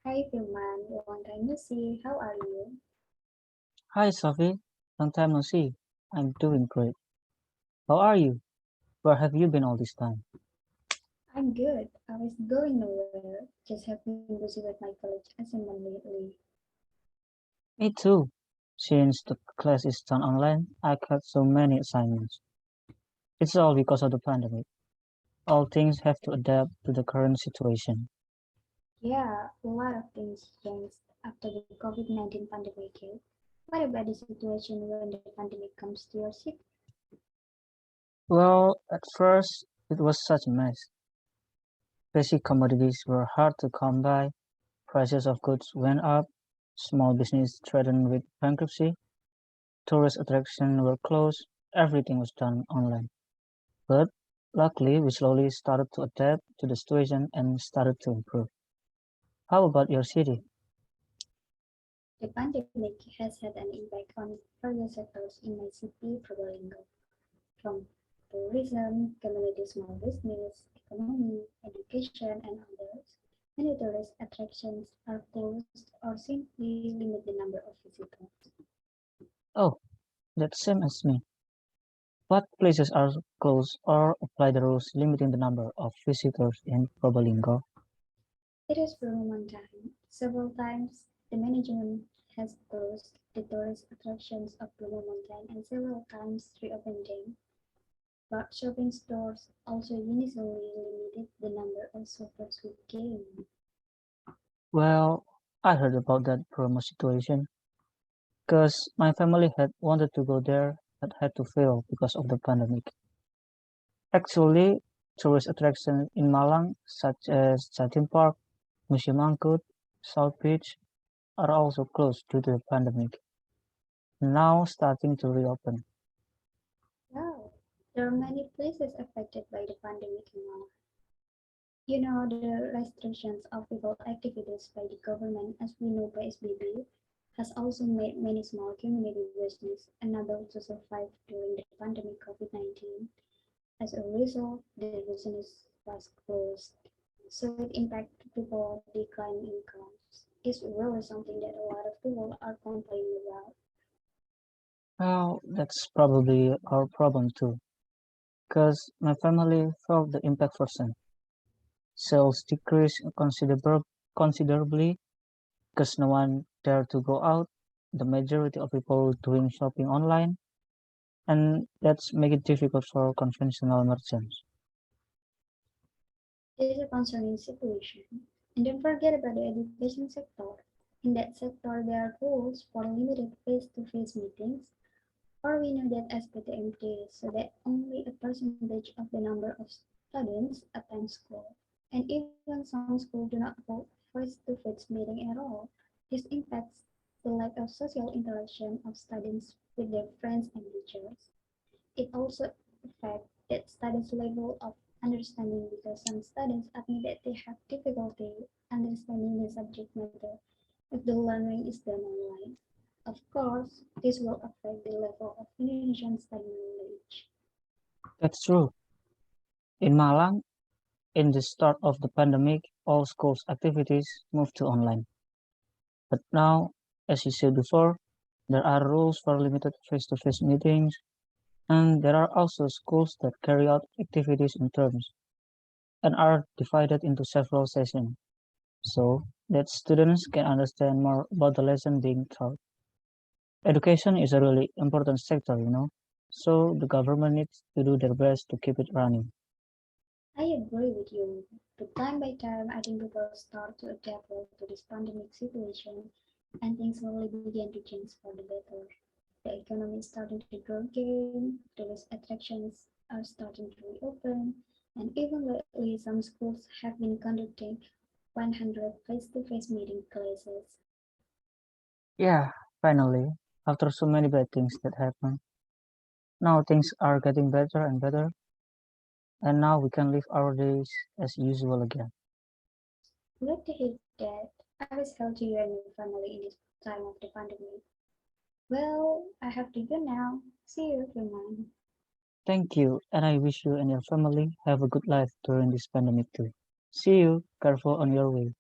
Hi Firman, long time no see. How are you? Hi, Sophie. Long time no see. I'm doing great. How are you? Where have you been all this time? I'm good. I was going nowhere. Just have been busy with my college assignment lately. Me too. Since the class is done online, I got so many assignments. It's all because of the pandemic. All things have to adapt to the current situation. Yeah, a lot of things changed after the COVID-19 pandemic hit. What about the situation when the pandemic comes to your city? Well, at first, it was such a mess. Basic commodities were hard to come by, prices of goods went up, small business threatened with bankruptcy, tourist attractions were closed, everything was done online. But luckily, we slowly started to adapt to the situation and started to improve. How about your city? The pandemic has had an impact on various sectors in my city, Probolinggo, from tourism, community small business, economy, education, and others. Many tourist attractions are closed or simply limit the number of visitors. Oh, that's same as me. What places are closed or apply the rules limiting the number of visitors in Probolinggo? It is proven one time. Several times, the management has closed the tourist attractions of Blue Mountain and several times reopened them. But shopping stores also initially limited the number of shoppers who came. Well, I heard about that promo situation because my family had wanted to go there but had to fail because of the pandemic. Actually, tourist attractions in Malang, such as Jatim Park, Museum Angkut, South Beach, are also closed due to the pandemic, now starting to reopen. Wow, there are many places affected by the pandemic in Malaysia. You know, the restrictions of people activities by the government, as we know PSBB, has also made many small community businesses unable to survive during the pandemic COVID-19. As a result, the business was closed. So it impacted people declining incomes. It's really something that a lot of people are complaining about. Well, that's probably our problem too, because my family felt the impact firsthand. Sales decreased considerably because no one dared to go out. The majority of people doing shopping online, and that's make it difficult for conventional merchants. It is a concerning situation. And don't forget about the education sector. In that sector, there are rules for limited face-to-face meetings, or we know that SPTMT so that only a percentage of the number of students attend school. And even some schools do not hold face-to-face meeting at all. This impacts the lack of social interaction of students with their friends and teachers. It also affects the students' level of understanding because some students admit that they have difficulty understanding the subject matter if the learning is done online. Of course, this will affect the level of Indonesian study knowledge. That's true. In Malang, in the start of the pandemic, all schools activities moved to online. But now, as you said before, there are rules for limited face-to-face meetings, and there are also schools that carry out activities in terms and are divided into several sessions so that students can understand more about the lesson being taught. Education is a really important sector, so the government needs to do their best to keep it running. I agree with you, but time by time, I think people start to adapt well to this pandemic situation and things slowly begin to change for the better. The economy is starting to grow again, tourist attractions are starting to reopen, and even lately, some schools have been conducting 100 face-to-face meeting classes. Yeah, finally, after so many bad things that happened, now things are getting better and better, and now we can live our days as usual again. Glad to hear that. I was healthy you and your family in this time of the pandemic. Well, I have to go now. See you, everyone. Thank you, and I wish you and your family have a good life during this pandemic too. See you, careful on your way.